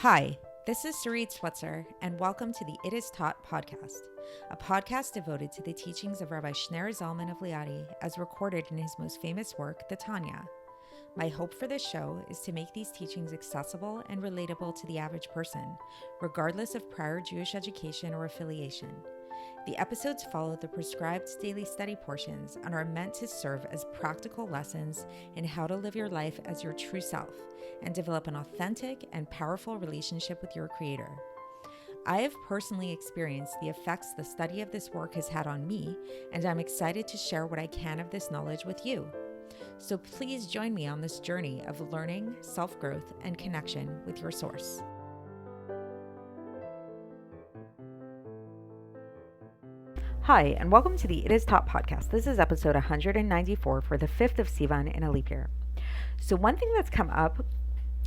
Hi, this is Sarit Switzer, and welcome to the It Is Taught podcast, a podcast devoted to the teachings of Rabbi Shneur Zalman of Liadi as recorded in his most famous work, the Tanya. My hope for this show is to make these teachings accessible and relatable to the average person, regardless of prior Jewish education or affiliation. The episodes follow the prescribed daily study portions and are meant to serve as practical lessons in how to live your life as your true self and develop an authentic and powerful relationship with your Creator. I have personally experienced the effects the study of this work has had on me, and I'm excited to share what I can of this knowledge with you. So please join me on this journey of learning, self-growth, and connection with your source. Hi, and welcome to the It Is Taught podcast. This is episode 194 for the 5th of Sivan in a leap year. So one thing that's come up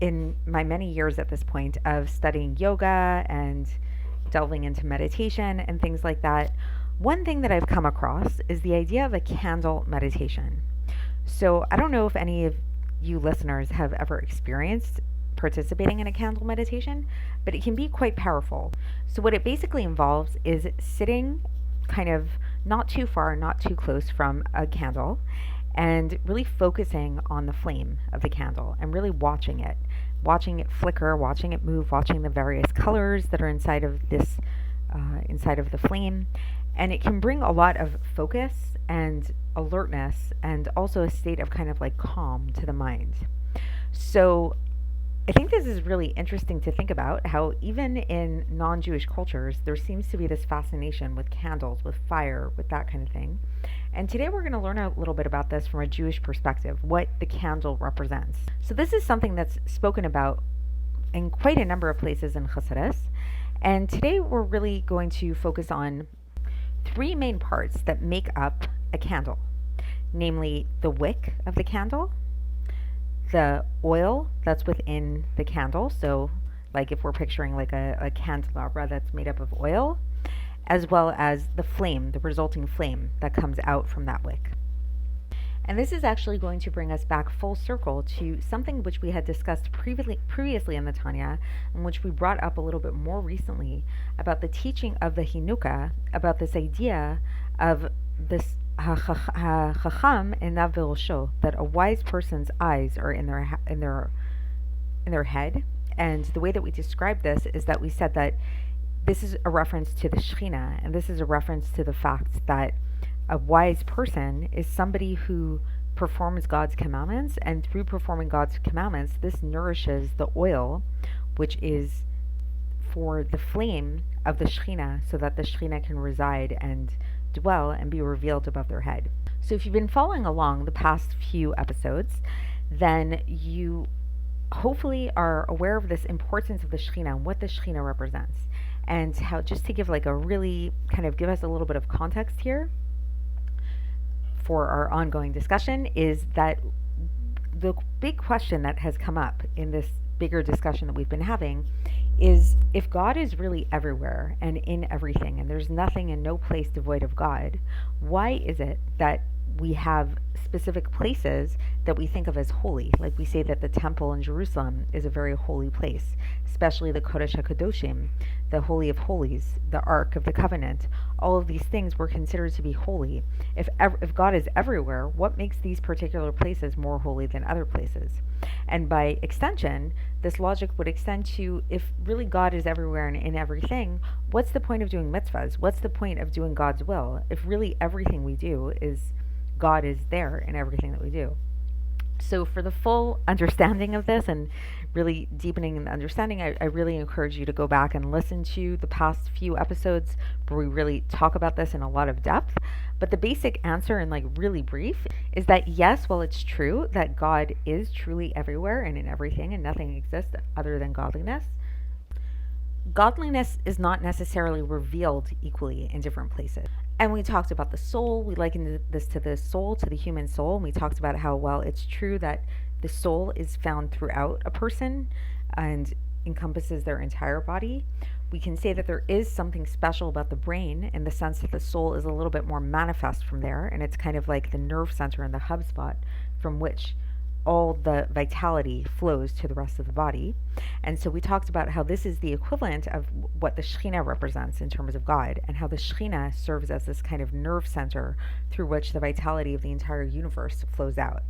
in my many years at this point of studying yoga and delving into meditation and things like that, one thing that I've come across is the idea of a candle meditation. So I don't know if any of you listeners have ever experienced participating in a candle meditation, but it can be quite powerful. So what it basically involves is sitting kind of not too far, not too close from a candle, and really focusing on the flame of the candle and really watching it flicker, watching it move, watching the various colors that are inside of this, inside of the flame. And it can bring a lot of focus and alertness and also a state of kind of like calm to the mind. So I think this is really interesting to think about how even in non-Jewish cultures, there seems to be this fascination with candles, with fire, with that kind of thing. And today we're going to learn a little bit about this from a Jewish perspective, what the candle represents. So this is something that's spoken about in quite a number of places in Chassidus. And today we're really going to focus on three main parts that make up a candle, namely the wick of the candle, the oil that's within the candle, so like if we're picturing like a candelabra that's made up of oil, as well as the flame, the resulting flame that comes out from that wick. And this is actually going to bring us back full circle to something which we had discussed previously in the Tanya, and which we brought up a little bit more recently about the teaching of the Hinukah, about this idea of this Chacham einav v'rosho, that a wise person's eyes are in their head. And the way that we described this is that we said that this is a reference to the Shekhinah, and this is a reference to the fact that a wise person is somebody who performs God's commandments, and through performing God's commandments, this nourishes the oil, which is for the flame of the Shekhinah, so that the Shekhinah can reside and dwell and be revealed above their head. So if you've been following along the past few episodes, then you hopefully are aware of this importance of the Shekhinah and what the Shekhinah represents, and how, just to give like a really kind of give us a little bit of context here for our ongoing discussion, is that the big question that has come up in this bigger discussion that we've been having is, if God is really everywhere and in everything, and there's nothing and no place devoid of God, why is it that we have specific places that we think of as holy? Like we say that the temple in Jerusalem is a very holy place, especially the Kodesh HaKadoshim, the Holy of Holies, the Ark of the Covenant. All of these things were considered to be holy. If God is everywhere, what makes these particular places more holy than other places? And by extension, this logic would extend to, if really God is everywhere and in everything, what's the point of doing mitzvahs? What's the point of doing God's will if really everything we do is God is there in everything that we do? So for the full understanding of this and really deepening in the understanding, I really encourage you to go back and listen to the past few episodes where we really talk about this in a lot of depth. But the basic answer, in like really brief, is that yes, while it's true that God is truly everywhere and in everything and nothing exists other than godliness, godliness is not necessarily revealed equally in different places. And we talked about the soul. We likened this to the soul, to the human soul. And we talked about how, well, it's true that the soul is found throughout a person and encompasses their entire body. We can say that there is something special about the brain in the sense that the soul is a little bit more manifest from there. And it's kind of like the nerve center and the hub spot from which all the vitality flows to the rest of the body. And so we talked about how this is the equivalent of what the Shekhinah represents in terms of God, and how the Shekhinah serves as this kind of nerve center through which the vitality of the entire universe flows out.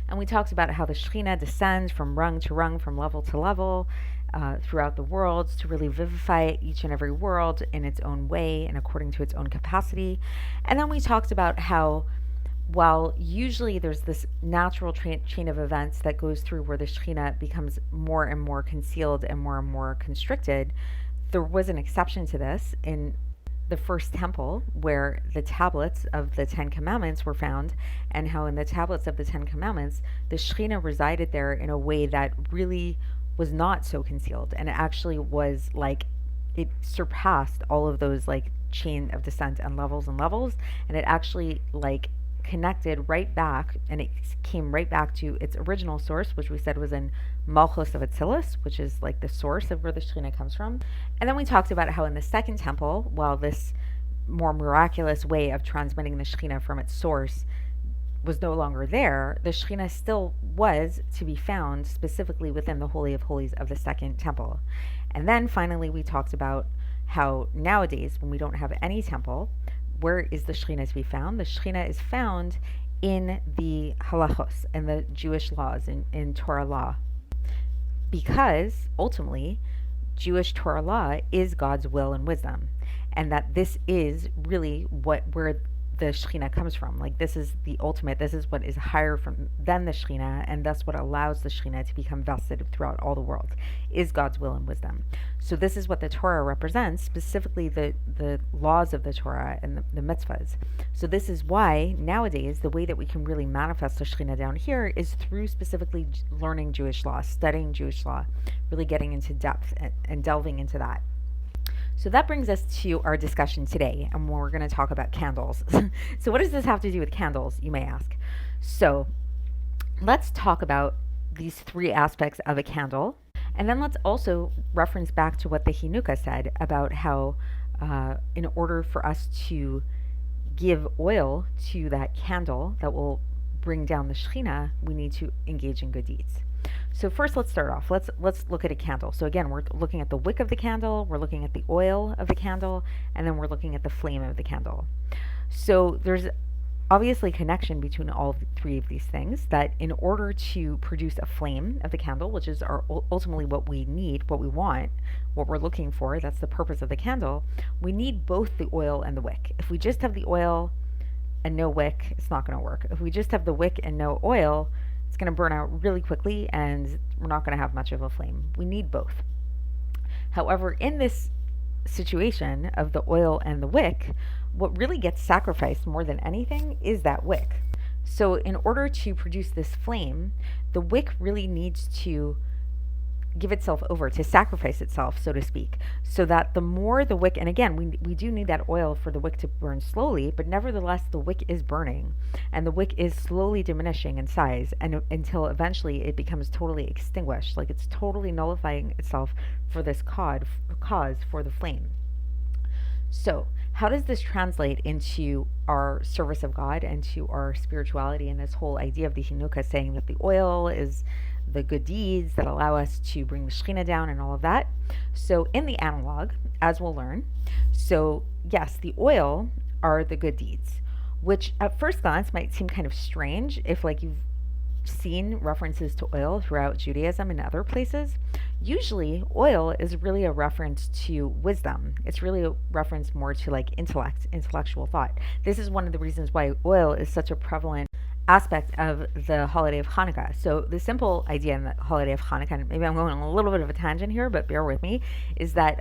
And we talked about how the Shekhinah descends from rung to rung, from level to level, throughout the worlds to really vivify each and every world in its own way and according to its own capacity. And then we talked about how, while usually there's this natural chain of events that goes through where the Shekhinah becomes more and more concealed and more constricted, there was an exception to this in the first temple, where the tablets of the Ten Commandments were found, and how in the tablets of the Ten Commandments, the Shekhinah resided there in a way that really was not so concealed, and it actually was like, it surpassed all of those like chain of descent and levels, and it actually like connected right back, and it came right back to its original source, which we said was in Malchus of Atzilus, which is like the source of where the Shekhinah comes from. And then we talked about how in the second temple, while this more miraculous way of transmitting the Shekhinah from its source was no longer there, the Shekhinah still was to be found specifically within the Holy of Holies of the second temple. And then finally we talked about how nowadays, when we don't have any temple, where is the Shekhinah to be found? The Shekhinah is found in the halachos, and the Jewish laws, in Torah law, because ultimately Jewish Torah law is God's will and wisdom, and that this is really where the Shekhinah comes from. Like, this is the ultimate, this is what is higher than the Shekhinah, and that's what allows the Shekhinah to become vested throughout all the world, is God's will and wisdom. So this is what the Torah represents, specifically the laws of the Torah and the mitzvos. So this is why nowadays the way that we can really manifest the Shekhinah down here is through specifically learning Jewish law, studying Jewish law, really getting into depth and delving into that. So that brings us to our discussion today, and we're going to talk about candles. So what does this have to do with candles, you may ask? So let's talk about these three aspects of a candle, and then let's also reference back to what the Hinukah said about how in order for us to give oil to that candle that will bring down the Shekhinah, we need to engage in good deeds. So first, let's start off. Let's look at a candle. So again, we're looking at the wick of the candle, we're looking at the oil of the candle, and then we're looking at the flame of the candle. So there's obviously a connection between all three of these things, that in order to produce a flame of the candle, which is ultimately what we need, what we want, what we're looking for, that's the purpose of the candle, we need both the oil and the wick. If we just have the oil and no wick, it's not going to work. If we just have the wick and no oil, it's going to burn out really quickly, and we're not going to have much of a flame. We need both. However, in this situation of the oil and the wick, what really gets sacrificed more than anything is that wick. So in order to produce this flame, the wick really needs to give itself over, to sacrifice itself, so to speak, so that the more the wick, and again, we do need that oil for the wick to burn slowly, but nevertheless the wick is burning, and the wick is slowly diminishing in size, and until eventually it becomes totally extinguished, like it's totally nullifying itself for this cause for the flame. So how does this translate into our service of God and to our spirituality, and this whole idea of the Hinukah saying that the oil is the good deeds that allow us to bring the Shekhinah down and all of that? So in the analog, as we'll learn, so yes, the oil are the good deeds, which at first glance might seem kind of strange if like you've seen references to oil throughout Judaism and other places. Usually oil is really a reference to wisdom. It's really a reference more to like intellectual thought. This is one of the reasons why oil is such a prevalent aspect of the holiday of Hanukkah. So the simple idea in the holiday of Hanukkah, and maybe I'm going on a little bit of a tangent here, but bear with me, is that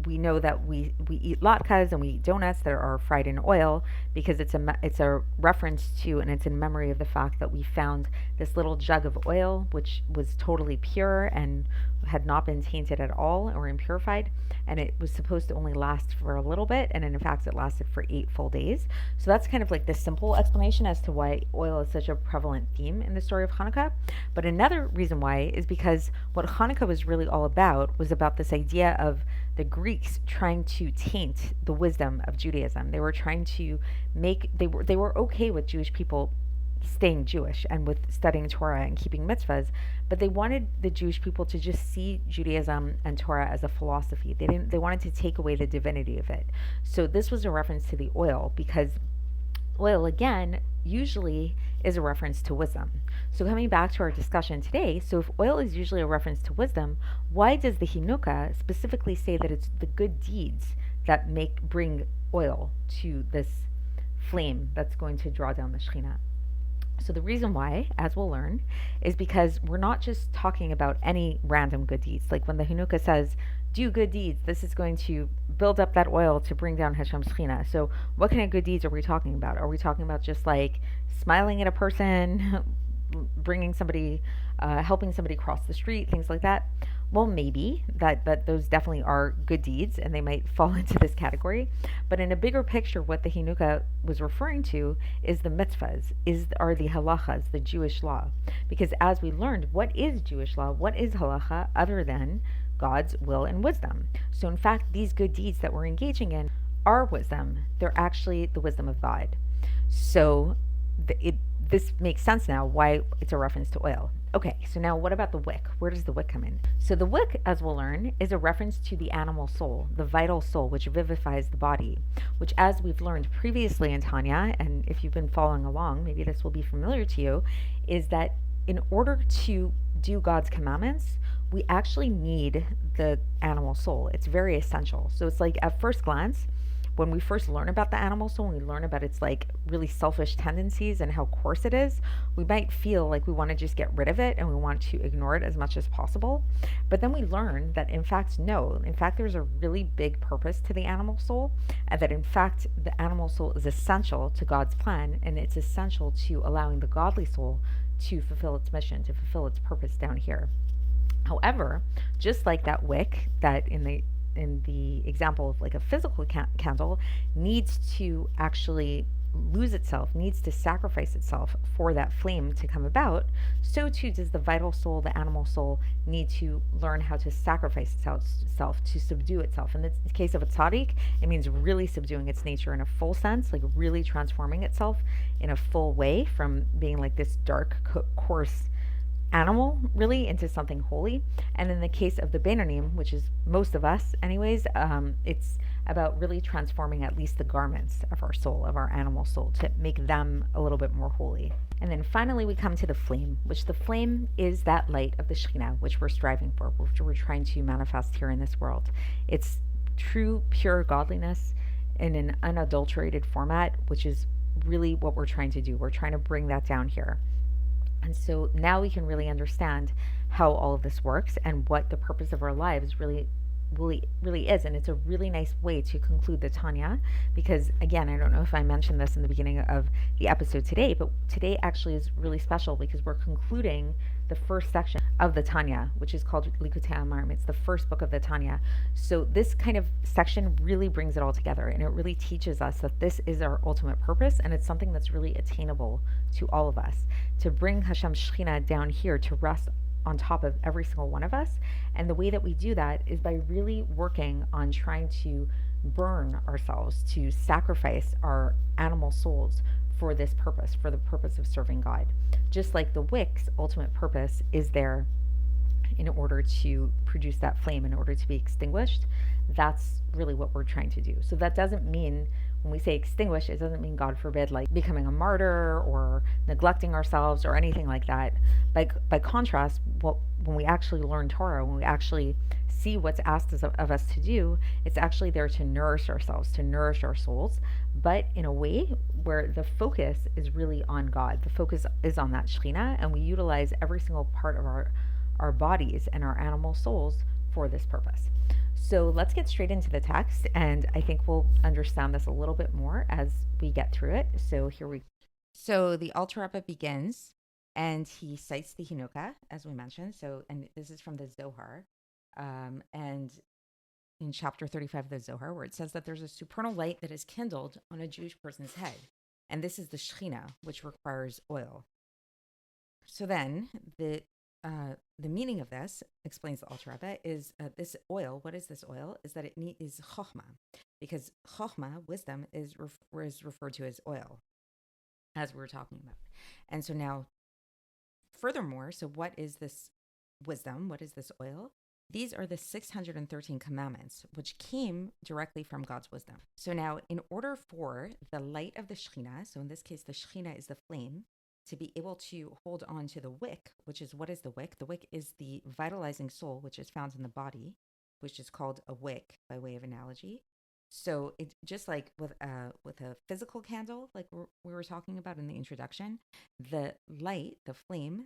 we know that we eat latkes and we eat donuts that are fried in oil because it's a reference to, and it's in memory of the fact that we found this little jug of oil which was totally pure and had not been tainted at all or impurified, and it was supposed to only last for a little bit, and in fact it lasted for 8 full days. So that's kind of like the simple explanation as to why oil is such a prevalent theme in the story of Hanukkah. But another reason why is because what Hanukkah was really all about was about this idea of the Greeks trying to taint the wisdom of Judaism. They were trying to they were okay with Jewish people staying Jewish and with studying Torah and keeping mitzvahs, but they wanted the Jewish people to just see Judaism and Torah as a philosophy. They wanted to take away the divinity of it. So this was a reference to the oil, because oil, again, usually is a reference to wisdom. So coming back to our discussion today, so if oil is usually a reference to wisdom, why does the Hinuka specifically say that it's the good deeds that bring oil to this flame that's going to draw down the Shekhinah? So the reason why, as we'll learn, is because we're not just talking about any random good deeds. Like when the Hanukkah says, do good deeds, this is going to build up that oil to bring down Hashem's Shekhinah. So what kind of good deeds are we talking about? Are we talking about just like smiling at a person, bringing somebody, helping somebody cross the street, things like that? Well, maybe that those definitely are good deeds and they might fall into this category. But in a bigger picture, what the Hinuka was referring to is the mitzvahs, are the halachas, the Jewish law. Because as we learned, what is Jewish law? What is halacha other than God's will and wisdom? So in fact, these good deeds that we're engaging in are wisdom. They're actually the wisdom of God. So this makes sense now why it's a reference to oil. Okay, so now what about the wick? Where does the wick come in? So the wick, as we'll learn, is a reference to the animal soul, the vital soul, which vivifies the body, which, as we've learned previously in Tanya, and if you've been following along, maybe this will be familiar to you, is that in order to do God's commandments, we actually need the animal soul. It's very essential. So it's like at first glance, when we first learn about the animal soul, and we learn about its like really selfish tendencies and how coarse it is, we might feel like we want to just get rid of it and we want to ignore it as much as possible. But then we learn that in fact, no, in fact, there's a really big purpose to the animal soul, and that in fact, the animal soul is essential to God's plan, and it's essential to allowing the godly soul to fulfill its mission, to fulfill its purpose down here. However, just like that wick that in the example of like a physical candle needs to actually lose itself, needs to sacrifice itself for that flame to come about, so too does the vital soul, the animal soul, need to learn how to sacrifice itself to subdue itself. In the case of a tzaddik, it means really subduing its nature in a full sense, like really transforming itself in a full way from being like this dark, coarse animal really into something holy. And in the case of the Beinonim, which is most of us anyways, it's about really transforming at least the garments of our soul, of our animal soul, to make them a little bit more holy. And then finally we come to the flame, which the flame is that light of the Shekhinah, which we're striving for, which we're trying to manifest here in this world. It's true, pure godliness in an unadulterated format, which is really what we're trying to do. We're trying to bring that down here. And so now we can really understand how all of this works and what the purpose of our lives really is. And it's a really nice way to conclude the Tanya, because again, I don't know if I mentioned this in the beginning of the episode today, but today actually is really special because we're concluding the first section of the Tanya, which is called Likkutei Amarim. It's the first book of the Tanya. So this kind of section really brings it all together, and it really teaches us that this is our ultimate purpose, and it's something that's really attainable to all of us, to bring Hashem's Shekhinah down here to rest on top of every single one of us. And the way that we do that is by really working on trying to burn ourselves, to sacrifice our animal souls for this purpose, for the purpose of serving God. Just like the wick's ultimate purpose is there in order to produce that flame, in order to be extinguished, that's really what we're trying to do. So that doesn't mean, when we say extinguish, it doesn't mean, God forbid, like becoming a martyr or neglecting ourselves or anything like that. By contrast, when we actually learn Torah, when we actually see what's asked of us to do, it's actually there to nourish ourselves, to nourish our souls, but in a way where the focus is really on God. The focus is on that Shekhinah, and we utilize every single part of our bodies and our animal souls for this purpose. So let's get straight into the text, and I think we'll understand this a little bit more as we get through it. So the Alter Rebbe begins, and he cites the Hinuka, as we mentioned. And this is from the Zohar, and in chapter 35 of the Zohar, where it says that there's a supernal light that is kindled on a Jewish person's head, and this is the Shekhinah, which requires oil. So then the meaning of this, explains the Alter Rebbe, is this oil. What is this oil? Is that it is chokhmah, because chokhmah, wisdom, is referred to as oil. as we were talking about. And so now, furthermore, so what is this wisdom? What is this oil? These are the 613 commandments, which came directly from God's wisdom. So now, in order for the light of the Shekhinah, so in this case, the Shekhinah is the flame, to be able to hold on to the wick, which is, what is the wick? The wick is the vitalizing soul, which is found in the body, which is called a wick by way of analogy. So it just like with a physical candle, like we were talking about in the introduction, the light, the flame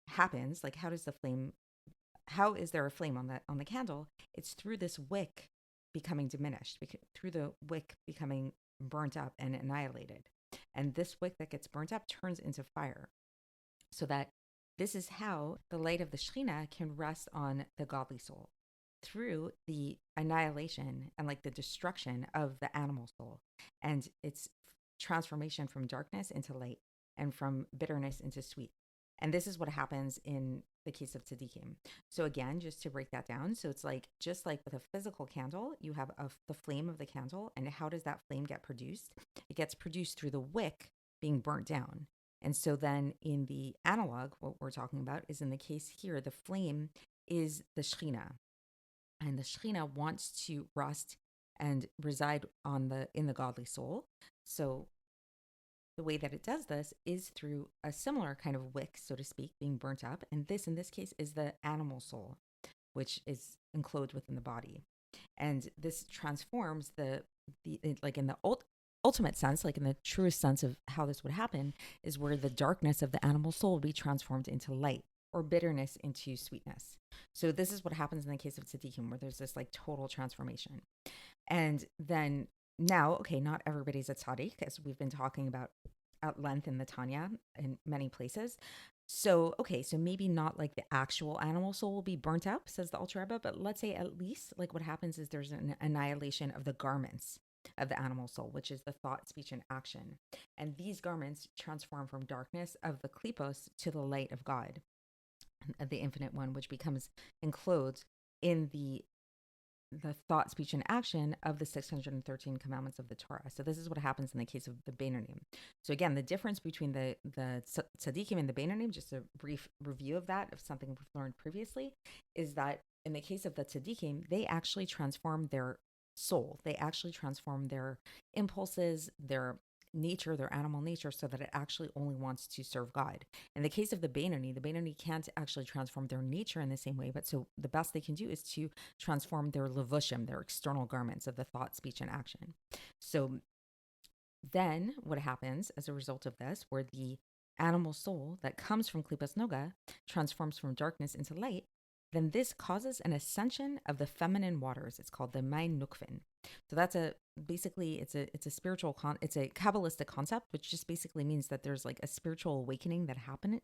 happens. Like, how is there a flame on the candle? It's through this wick becoming diminished, through the wick becoming burnt up and annihilated. And this wick that gets burnt up turns into fire. So that this is how the light of the Shekhinah can rest on the godly soul, through the annihilation and like the destruction of the animal soul and its transformation from darkness into light and from bitterness into sweet. And this is what happens in the case of tzaddikim. So again, just to break that down, so it's like, just like with a physical candle, you have the flame of the candle. And how does that flame get produced? It gets produced through the wick being burnt down. And so then in the analog, what we're talking about is, in the case here, the flame is the Shekhinah. And the Shekhinah wants to rest and reside in the godly soul. So the way that it does this is through a similar kind of wick, so to speak, being burnt up. And this, in this case, is the animal soul, which is enclosed within the body. And this transforms like in the ultimate sense, like in the truest sense of how this would happen, is where the darkness of the animal soul would be transformed into light, or bitterness into sweetness. So this is what happens in the case of tzaddikim, where there's this like total transformation. And then now, okay, not everybody's a tzaddik, as we've been talking about at length in the Tanya in many places. So, okay, so maybe not like the actual animal soul will be burnt up, says the Alter Rebbe, but let's say at least like what happens is there's an annihilation of the garments of the animal soul, which is the thought, speech, and action. And these garments transform from darkness of the klipos to the light of God, of the infinite one, which becomes enclosed in the thought, speech, and action of the 613 commandments of the Torah. So this is what happens in the case of the Beinonim. So again, the difference between the tzaddikim and the Beinonim, just a brief review of that, of something we've learned previously, is that in the case of the tzaddikim, they actually transform their soul. They actually transform their impulses, their nature, their animal nature, so that it actually only wants to serve God. In the case of the Beinoni can't actually transform their nature in the same way, but so the best they can do is to transform their levushim, their external garments of the thought, speech, and action. So then what happens as a result of this, where the animal soul that comes from Klipas Noga transforms from darkness into light, then this causes an ascension of the feminine waters. It's called the Main Nukvin. So that's it's a spiritual it's a Kabbalistic concept, which just basically means that there's like a spiritual awakening that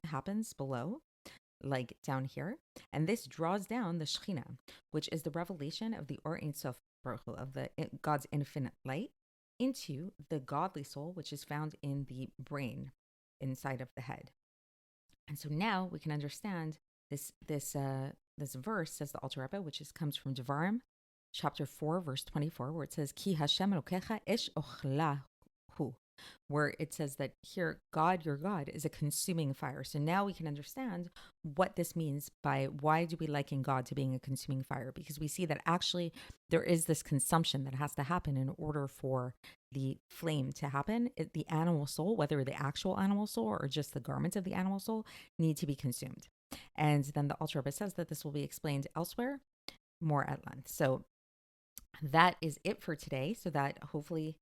happens below, like down here, and this draws down the Shekhinah, which is the revelation of the Or Ein Sof Baruch Hu, of the God's infinite light, into the godly soul, which is found in the brain, inside of the head. And so now we can understand this verse, says the Alter Rebbe, which comes from Devarim, chapter 4, verse 24, where it says, Ki Hashem Elokecha Esh Ochlahu, where it says that here, God, your God, is a consuming fire. So now we can understand what this means by why do we liken God to being a consuming fire? Because we see that actually there is this consumption that has to happen in order for the flame to happen. The animal soul, whether the actual animal soul or just the garments of the animal soul, need to be consumed. And then the Alter Rebbe says that this will be explained elsewhere more at length. So that is it for today, so that hopefully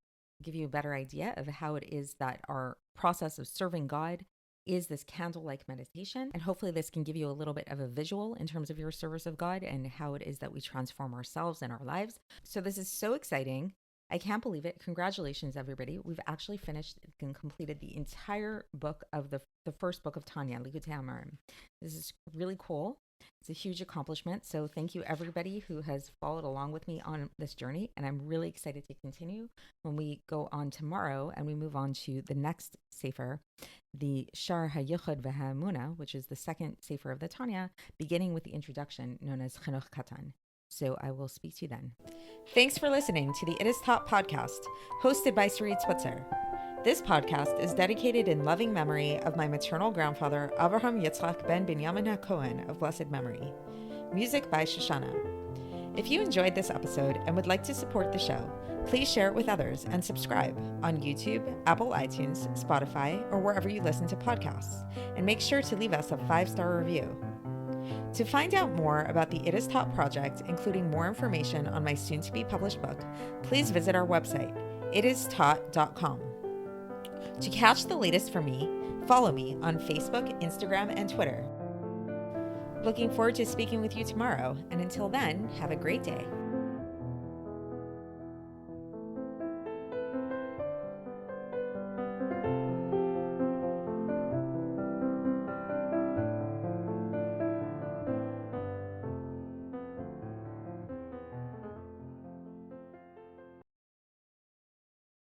give you a better idea of how it is that our process of serving God is this candle-like meditation. And hopefully this can give you a little bit of a visual in terms of your service of God and how it is that we transform ourselves and our lives. So this is so exciting. I can't believe it. Congratulations, everybody. We've actually finished and completed the entire book of the first book of Tanya, Likkutei Amarim. This is really cool. It's a huge accomplishment. So thank you, everybody who has followed along with me on this journey. And I'm really excited to continue when we go on tomorrow and we move on to the next Sefer, the Shar HaYichud VeHa'emunah, which is the second Sefer of the Tanya, beginning with the introduction known as Chinuch Katan. So I will speak to you then. Thanks for listening to the It Is Taught podcast, hosted by Sarit Switzer. This podcast is dedicated in loving memory of my maternal grandfather, Avraham Yitzchak ben Binyamin HaKohen of blessed memory. Music by Shoshana. If you enjoyed this episode and would like to support the show, please share it with others and subscribe on YouTube, Apple iTunes, Spotify, or wherever you listen to podcasts. And make sure to leave us a 5-star review. To find out more about the It Is Taught project, including more information on my soon-to-be published book, please visit our website, itistaught.com. To catch the latest from me, follow me on Facebook, Instagram, and Twitter. Looking forward to speaking with you tomorrow, and until then, have a great day.